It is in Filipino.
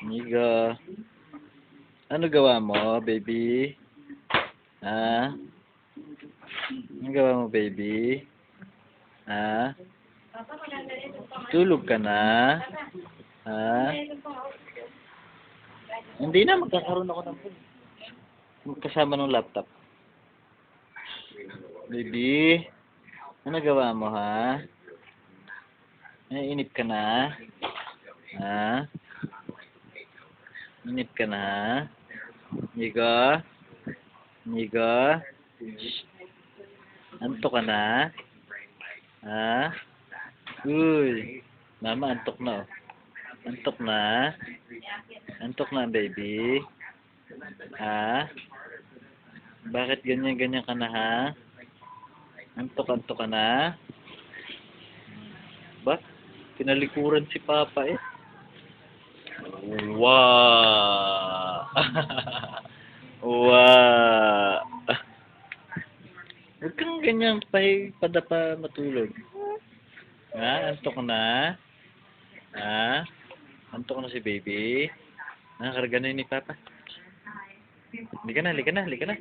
Amigo, ano gawa mo, baby? Ha? Ano gawa mo, baby? Ha? Tulog ka na? Ha? Hindi na, magkakaroon ako ng phone. Kasama ng laptop. Baby, ano gawa mo, ha? Naiinip ka na? Ha? Inip ka na? Amigo? Amigo? Shh. Antok ka na? Ha? Uy. Mama, antok na, oh. Antok na? Antok na, baby? Ha? Bakit ganyan-ganyan ka na, ha? Antok-antok ka na? Ba? Pinalikuran si Papa, eh. Wow! Wow! Huwag kang ganyan padapa matulog. Ha? Antok na? Ha? Antok na si baby? Nakakarga na yun ni Papa. Halika na, halika na, halika na.